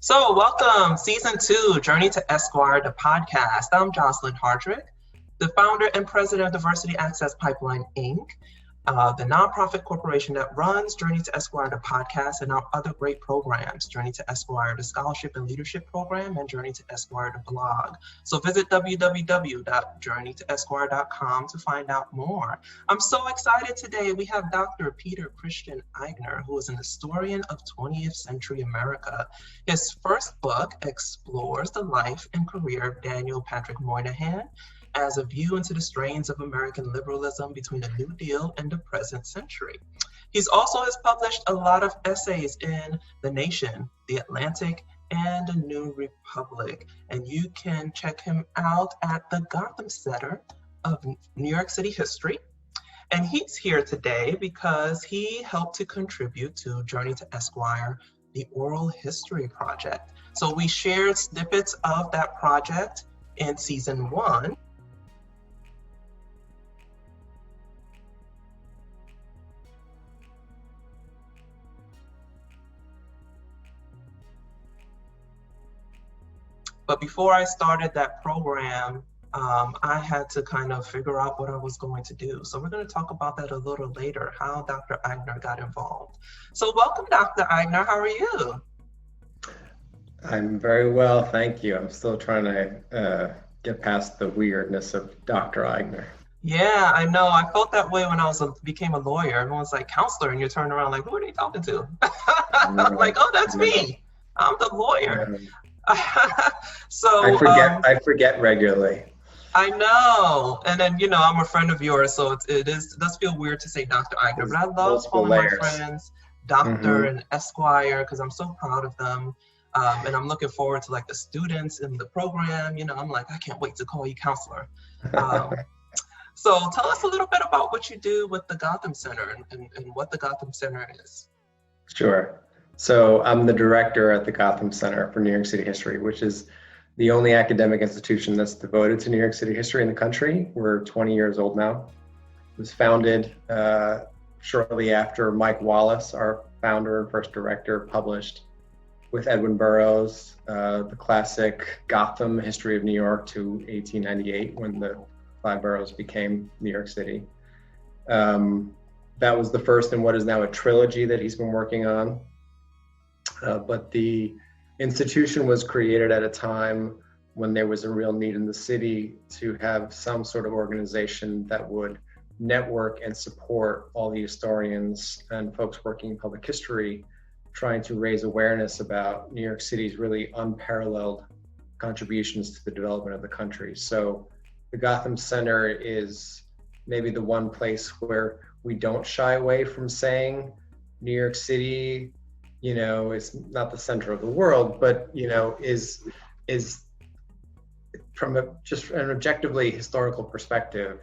So, welcome, season 2, Journey to Esquire, the podcast. I'm Jocelyn Hardrick, the founder and president of Diversity Access Pipeline, Inc., the nonprofit corporation that runs Journey to Esquire, the podcast, and our other great programs, Journey to Esquire, the scholarship and leadership program, and Journey to Esquire, the blog. So visit www.journeytoesquire.com to find out more. I'm so excited today. We have Dr. Peter Christian Aigner, who is an historian of 20th century America. His first book explores the life and career of Daniel Patrick Moynihan as a view into the strains of American liberalism between the New Deal and the present century. He's also has published a lot of essays in The Nation, The Atlantic, and The New Republic. And you can check him out at the Gotham Center of New York City History. And he's here today because he helped to contribute to Journey to Esquire, the Oral History Project. So we shared snippets of that project in season 1. But before I started that program, I had to kind of figure out what I was going to do. So we're going to talk about that a little later, how Dr. Aigner got involved. So welcome, Dr. Aigner. How are you? I'm very well, thank you. I'm still trying to get past the weirdness of Dr. Aigner. Yeah, I know. I felt that way when I became a lawyer. Everyone's like, counselor, and you turn around like, who are they talking to? I'm like, oh, that's me. I'm the lawyer. So I forget regularly. I know, and then I'm a friend of yours, so it does feel weird to say Dr. Aigner, but I love calling my friends Doctor and Esquire because I'm so proud of them, and I'm looking forward to like the students in the program. I'm like, I can't wait to call you counselor. So tell us a little bit about what you do with the Gotham Center and what the Gotham Center is. Sure. So I'm the director at the Gotham Center for New York City History, which is the only academic institution that's devoted to New York City history in the country. We're 20 years old now. It was founded shortly after Mike Wallace, our founder and first director, published with Edwin Burroughs the classic Gotham History of New York to 1898, when the 5 boroughs became New York City. That was the first in what is now a trilogy that he's been working on. But the institution was created at a time when there was a real need in the city to have some sort of organization that would network and support all the historians and folks working in public history, trying to raise awareness about New York City's really unparalleled contributions to the development of the country. So the Gotham Center is maybe the one place where we don't shy away from saying New York City, is not the center of the world, but is from just an objectively historical perspective.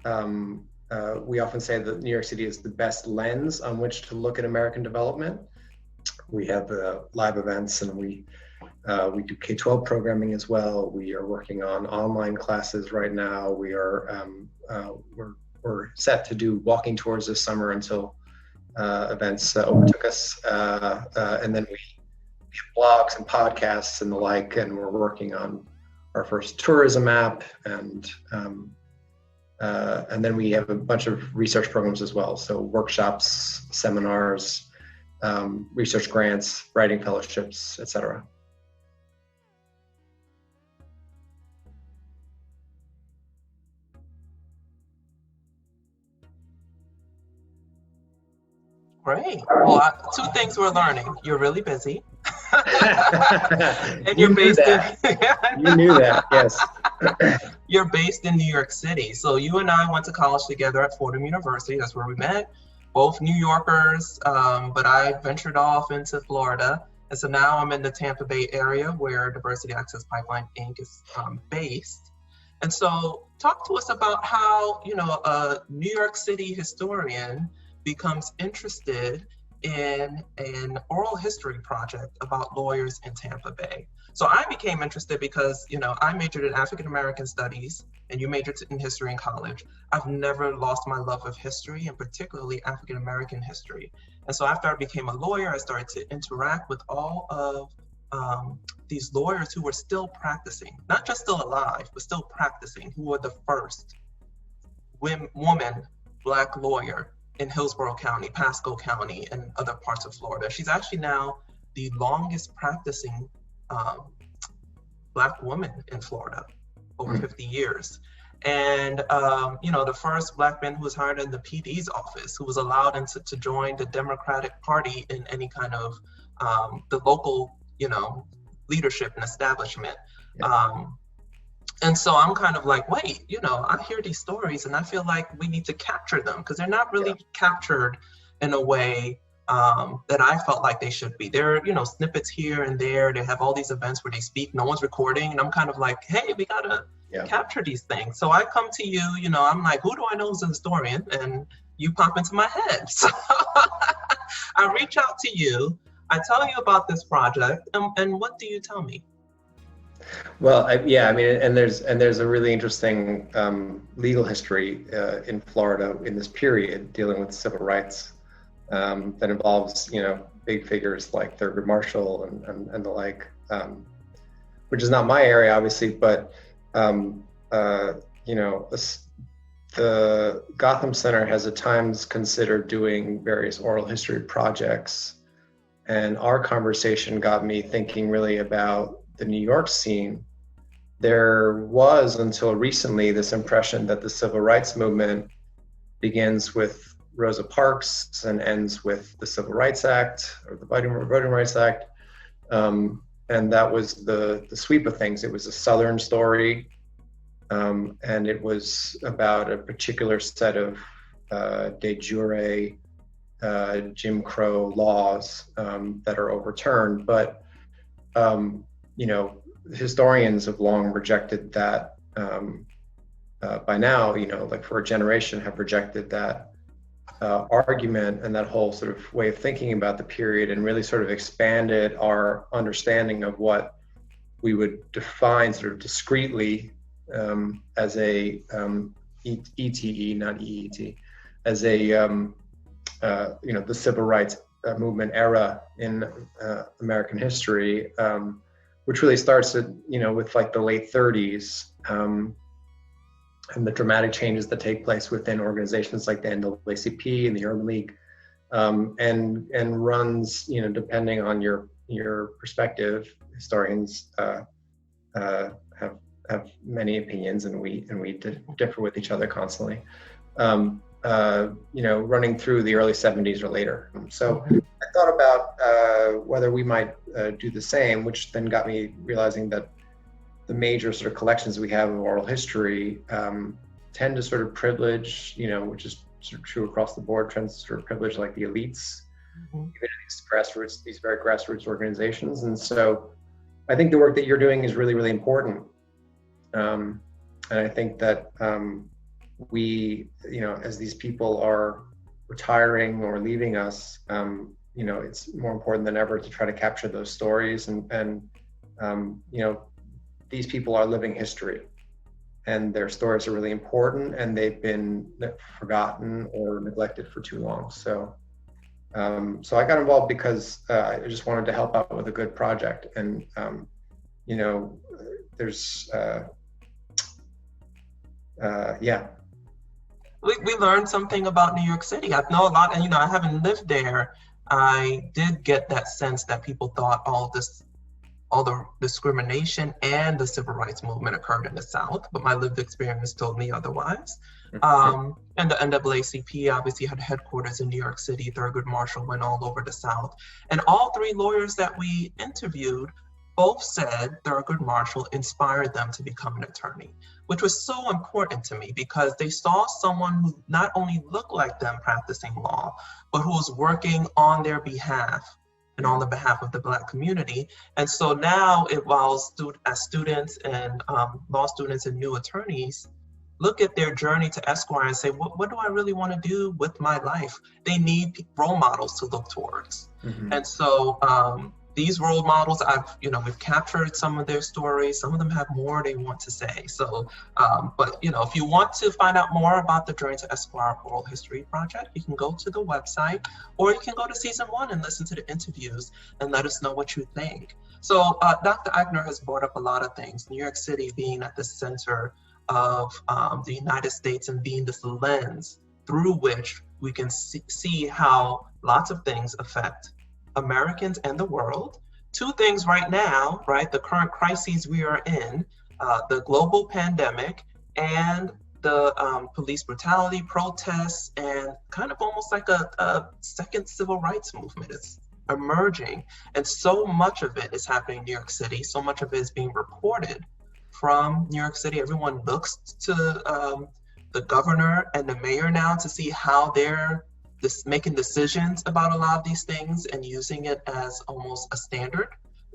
We often say that New York City is the best lens on which to look at American development. We have live events, and we do K-12 programming as well. We are working on online classes right now. We are we're set to do walking tours this summer until events overtook us, and then we have blogs and podcasts and the like, and we're working on our first tourism app, and then we have a bunch of research programs as well, so workshops, seminars, research grants, writing fellowships, etc. Great. Well, 2 things we're learning. You're really busy. And you're based in... You knew that, yes. You're based in New York City. So you and I went to college together at Fordham University. That's where we met. Both New Yorkers, but I ventured off into Florida. And so now I'm in the Tampa Bay area where Diversity Access Pipeline, Inc. is based. And so talk to us about how, a New York City historian becomes interested in an oral history project about lawyers in Tampa Bay. So I became interested because, I majored in African American studies and you majored in history in college. I've never lost my love of history, and particularly African American history. And so after I became a lawyer, I started to interact with all of these lawyers who were still practicing, not just still alive, but still practicing, who were the first woman Black lawyer in Hillsborough County, Pasco County, and other parts of Florida. She's actually now the longest practicing Black woman in Florida, over 50 years. And, the first Black man who was hired in the PD's office, who was allowed to join the Democratic Party in any kind of the local, leadership and establishment. And so I'm kind of like, wait, I hear these stories and I feel like we need to capture them because they're not really captured in a way that I felt like they should be. There are, snippets here and there. They have all these events where they speak, no one's recording. And I'm kind of like, hey, we gotta capture these things. So I come to you, I'm like, who do I know is a historian? And you pop into my head. So I reach out to you. I tell you about this project, and what do you tell me? Well, and there's a really interesting legal history in Florida in this period dealing with civil rights that involves, big figures like Thurgood Marshall and the like, which is not my area, obviously, but the Gotham Center has at times considered doing various oral history projects. And our conversation got me thinking really about the New York scene. There was, until recently, this impression that the civil rights movement begins with Rosa Parks and ends with the Civil Rights Act or the Voting Rights Act. And that was the sweep of things. It was a Southern story, and it was about a particular set of de jure Jim Crow laws that are overturned. But historians have long rejected that. By now, like for a generation, have rejected that argument and that whole sort of way of thinking about the period, and really sort of expanded our understanding of what we would define sort of discreetly as a ETE, not EET, as a the civil rights movement era in American history, which really starts at, with like the late 30s, and the dramatic changes that take place within organizations like the NAACP and the Urban League, and runs, depending on your perspective. Historians have many opinions, and we differ with each other constantly. Running through the early 70s or later. So I thought about whether we might do the same, which then got me realizing that the major sort of collections we have of oral history tend to sort of privilege, which is sort of true across the board, tends to sort of privilege like the elites, even in these very grassroots organizations. And so I think the work that you're doing is really, really important. And I think that we, as these people are retiring or leaving us, it's more important than ever to try to capture those stories. And these people are living history, and their stories are really important, and they've been forgotten or neglected for too long. So I got involved because I just wanted to help out with a good project. And, there's, We learned something about New York City. I know a lot, and I haven't lived there. I did get that sense that people thought all the discrimination and the civil rights movement occurred in the South, but my lived experience told me otherwise. And the NAACP obviously had headquarters in New York City. Thurgood Marshall went all over the South. And all three lawyers that we interviewed both said Thurgood Marshall inspired them to become an attorney, which was so important to me because they saw someone who not only looked like them practicing law, but who was working on their behalf and on the behalf of the Black community. And so now as students and law students and new attorneys look at their journey to Esquire and say, what do I really want to do with my life? They need role models to look towards. And so these role models, we've captured some of their stories. Some of them have more they want to say. So, but if you want to find out more about the Journey to Esquire Oral History Project, you can go to the website, or you can go to season 1 and listen to the interviews and let us know what you think. So Dr. Aigner has brought up a lot of things. New York City being at the center of the United States and being this lens through which we can see how lots of things affect Americans and the world. Two things right now, right? The current crises we are in, the global pandemic and the police brutality, protests, and kind of almost like a second civil rights movement is emerging. And so much of it is happening in New York City. So much of it is being reported from New York City. Everyone looks to the governor and the mayor now to see how they're making decisions about a lot of these things and using it as almost a standard,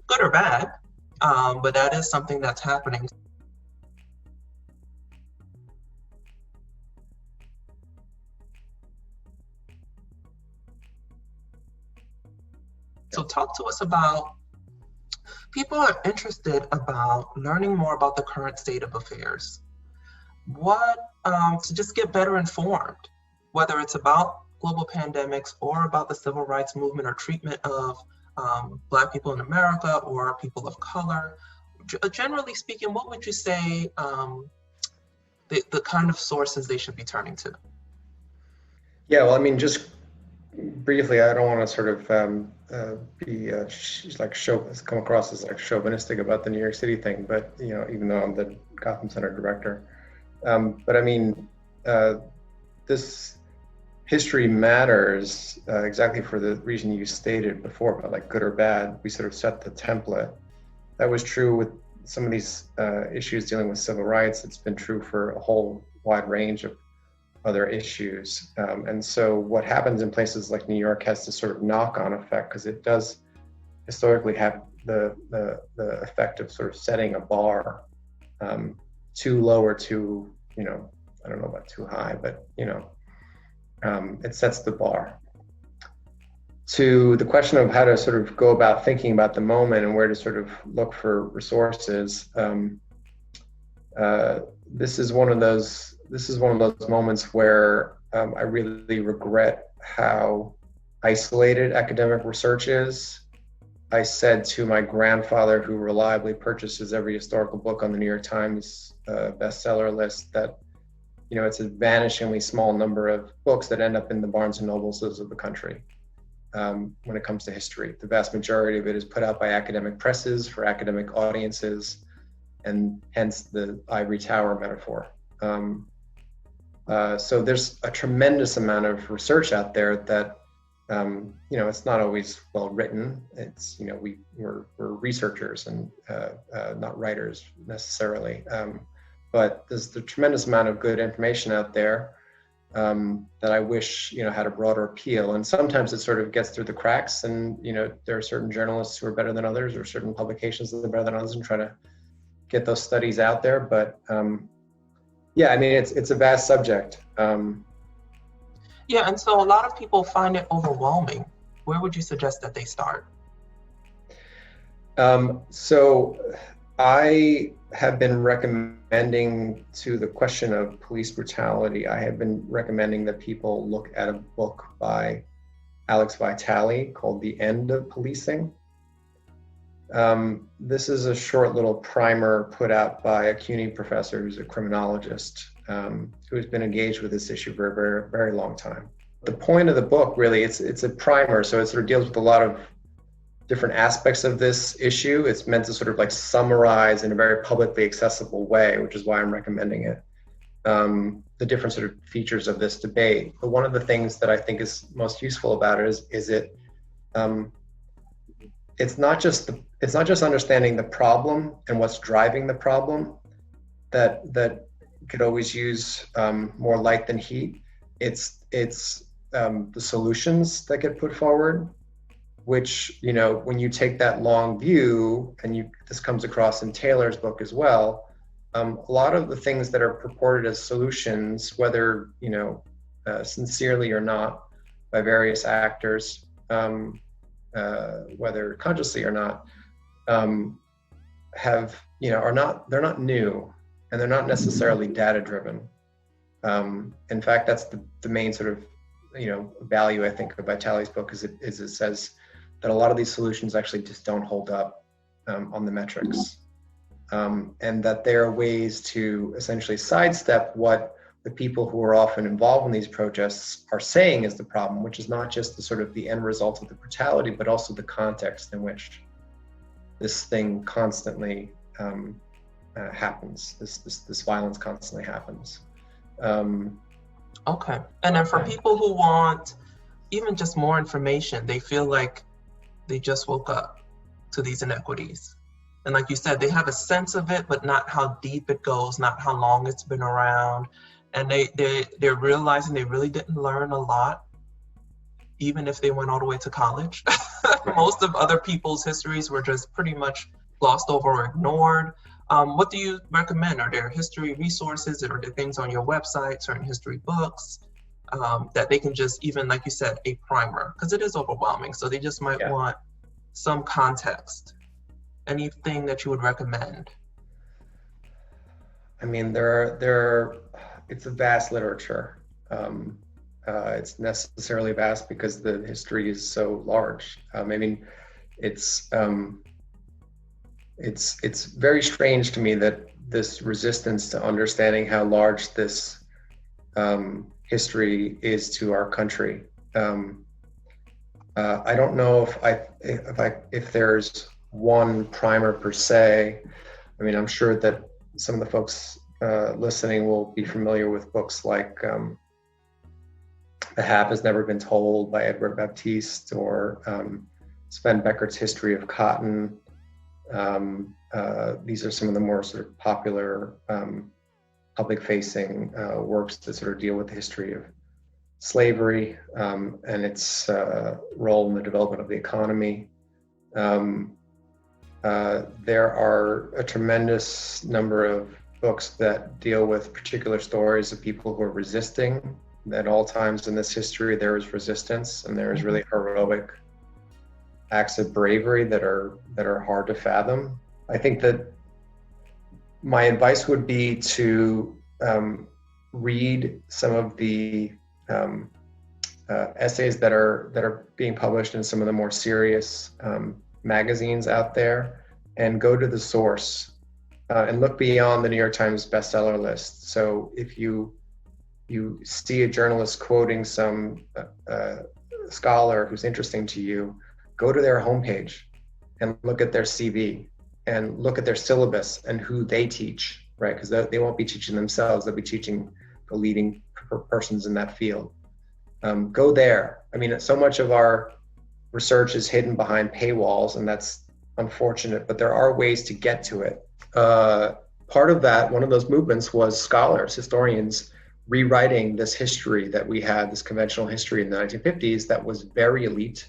good or bad, but that is something that's happening. So talk to us about, people are interested about learning more about the current state of affairs. What, to just get better informed, whether it's about global pandemics or about the civil rights movement or treatment of Black people in America or people of color. Generally speaking, what would you say the kind of sources they should be turning to? Yeah, well, I mean, just briefly, I don't want to sort of come across as like chauvinistic about the New York City thing, but even though I'm the Gotham Center director, but I mean, this history matters exactly for the reason you stated before about like good or bad. We sort of set the template. That was true with some of these issues dealing with civil rights. It's been true for a whole wide range of other issues. And so what happens in places like New York has this sort of knock-on effect, because it does historically have the effect of sort of setting a bar too low or too, I don't know about too high, but it sets the bar. To the question of how to sort of go about thinking about the moment and where to sort of look for resources, this is one of those moments where I really regret how isolated academic research is. I said to my grandfather, who reliably purchases every historical book on the New York Times bestseller list, that it's a vanishingly small number of books that end up in the Barnes and Nobles of the country when it comes to history. The vast majority of it is put out by academic presses for academic audiences, and hence the ivory tower metaphor. So there's a tremendous amount of research out there that, it's not always well written. It's, we're researchers and not writers necessarily. But there's a tremendous amount of good information out there that I wish, had a broader appeal. And sometimes it sort of gets through the cracks, and, there are certain journalists who are better than others, or certain publications that are better than others, and try to get those studies out there. But yeah, I mean, it's a vast subject. Yeah, and so a lot of people find it overwhelming. Where would you suggest that they start? So I have been recommending, to the question of police brutality, I have been recommending that people look at a book by Alex Vitale called The End of Policing. This is a short little primer put out by a CUNY professor who's a criminologist who has been engaged with this issue for a very, very long time. The point of the book, really, it's a primer, so it sort of deals with a lot of different aspects of this issue. It's meant to sort of like summarize in a very publicly accessible way, which is why I'm recommending it, the different sort of features of this debate. But one of the things that I think is most useful about it is it's not just understanding the problem and what's driving the problem that could always use more light than heat. It's the solutions that get put forward, which, when you take that long view, and this comes across in Taylor's book as well, a lot of the things that are purported as solutions, whether, sincerely or not, by various actors, whether consciously or not, they're not new, and they're not necessarily data driven. In fact, that's the main sort of, value, I think, of Vitale's book is it says that a lot of these solutions actually just don't hold up. on the metrics, and that there are ways to essentially sidestep what the people who are often involved in these protests are saying is the problem, which is not just the sort of the end result of the brutality, but also the context in which this thing constantly happens. This violence constantly happens. Okay, and then for people who want even just more information, they feel like they just woke up to these inequities. And like you said, they have a sense of it, but not how deep it goes, not how long it's been around. And they're realizing they really didn't learn a lot, even if they went all the way to college. Most of other people's histories were just pretty much glossed over or ignored. What do you recommend? Are there history resources, or are there things on your website, certain history books, that they can just, even like you said, a primer, because it is overwhelming. So they just might want some context. Anything that you would recommend? I mean, it's a vast literature. It's necessarily vast because the history is so large. I mean, it's very strange to me that this resistance to understanding how large this history is to our country. I don't know if there's one primer per se. I mean, I'm sure that some of the folks listening will be familiar with books like The Half Has Never Been Told by Edward Baptiste, or Sven Beckert's History of Cotton. These are some of the more sort of popular public-facing works that sort of deal with the history of slavery and its role in the development of the economy. There are a tremendous number of books that deal with particular stories of people who are resisting. At all times in this history, there is resistance, and there is really heroic acts of bravery that are hard to fathom. I think that my advice would be to read some of the essays that are being published in some of the more serious magazines out there, and go to the source and look beyond the New York Times bestseller list. So if you see a journalist quoting some scholar who's interesting to you, go to their homepage and look at their CV and look at their syllabus and who they teach, right? Because they won't be teaching themselves, they'll be teaching the leading persons in that field. Go there. I mean, so much of our research is hidden behind paywalls, and that's unfortunate, but there are ways to get to it. Part of that, one of those movements, was scholars, historians, rewriting this history that we had, this conventional history in the 1950s that was very elite,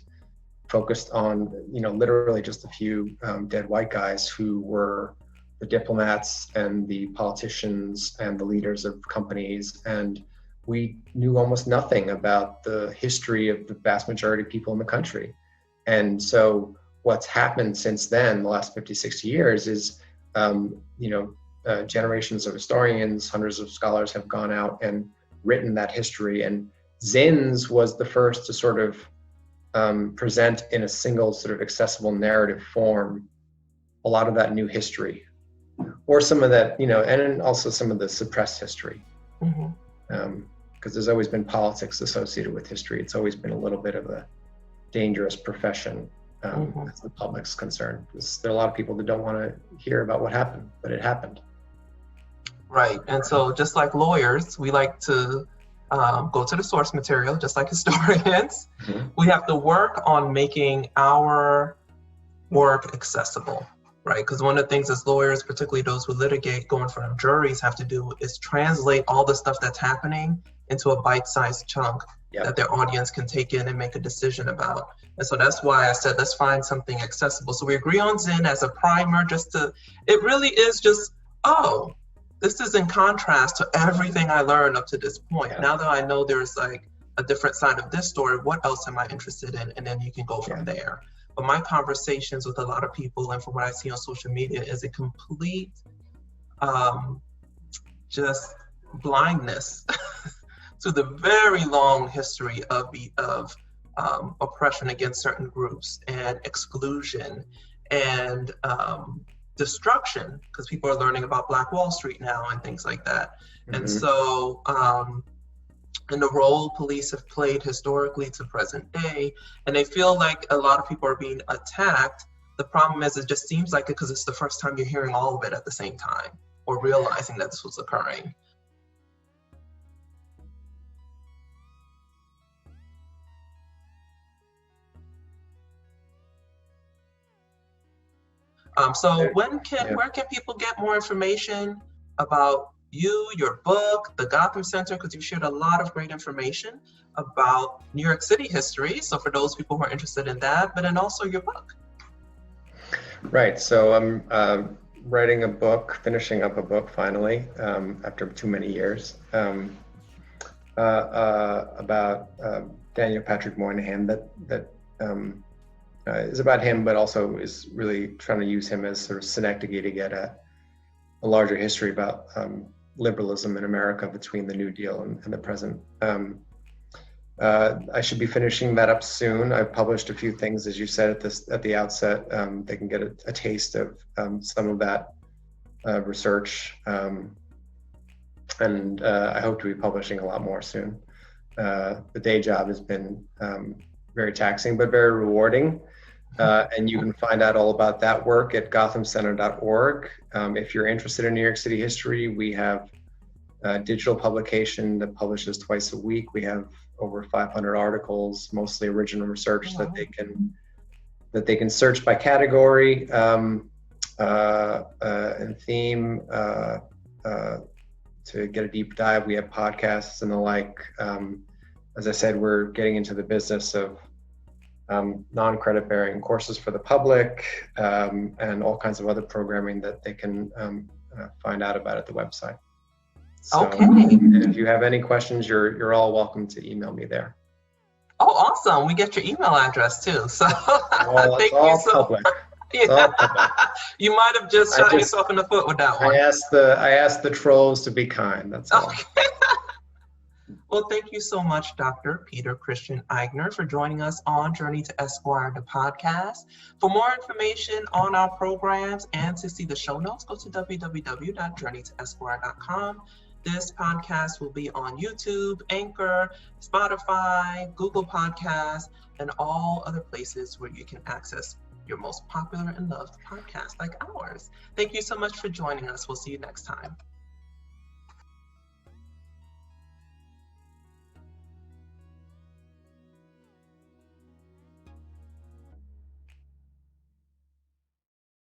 focused on, literally just a few dead white guys who were the diplomats and the politicians and the leaders of companies. And we knew almost nothing about the history of the vast majority of people in the country. And so what's happened since then, the last 50, 60 years, is, generations of historians, hundreds of scholars have gone out and written that history. And Zinn's was the first to sort of present in a single sort of accessible narrative form a lot of that new history, or some of that, and also some of the suppressed history. Because there's always been politics associated with history. It's always been a little bit of a dangerous profession as the public's concerned. There are a lot of people that don't want to hear about what happened, but it happened. Right, and so just like lawyers, we like to go to the source material, just like historians. We have to work on making our work accessible, right? Because one of the things as lawyers, particularly those who litigate, going for juries, have to do is translate all the stuff that's happening into a bite-sized chunk that their audience can take in and make a decision about. And so that's why I said, let's find something accessible. So we agree on Zinn as a primer, it really is just, this is in contrast to everything I learned up to this point. Now that I know there's like a different side of this story, what else am I interested in? And then you can go from there. But my conversations with a lot of people, and from what I see on social media, is a complete just blindness to the very long history of oppression against certain groups and exclusion and destruction, because people are learning about Black Wall Street now and things like that. And so, and the role police have played historically to present day, and they feel like a lot of people are being attacked. The problem is, it just seems like it because it's the first time you're hearing all of it at the same time, or realizing that this was occurring. So where can people get more information about you, your book, the Gotham Center, because you've shared a lot of great information about New York City history. So for those people who are interested in that, but then also your book. Right. So I'm writing a book, finishing up a book finally, after too many years, about Daniel Patrick Moynihan that is about him, but also is really trying to use him as sort of synecdoche to get a larger history about liberalism in America between the New Deal and the present. I should be finishing that up soon. I've published a few things, as you said at the outset. They can get a taste of some of that research, and I hope to be publishing a lot more soon. The day job has been very taxing, but very rewarding. And you can find out all about that work at gothamcenter.org. If you're interested in New York City history, we have a digital publication that publishes twice a week. We have over 500 articles, mostly original research that they can search by category and theme to get a deep dive. We have podcasts and the like. As I said, we're getting into the business of non-credit bearing courses for the public, and all kinds of other programming that they can find out about at the website. So, okay. And if you have any questions, you're all welcome to email me there. Oh, awesome. We get your email address too. So well, thank you so public. Yeah. You might have just shot yourself in the foot with that one. I asked the trolls to be kind. That's all. Okay. Well, thank you so much, Dr. Peter Christian Aigner, for joining us on Journey to Esquire, the podcast. For more information on our programs and to see the show notes, go to www.journeytoesquire.com. This podcast will be on YouTube, Anchor, Spotify, Google Podcasts, and all other places where you can access your most popular and loved podcast like ours. Thank you so much for joining us. We'll see you next time.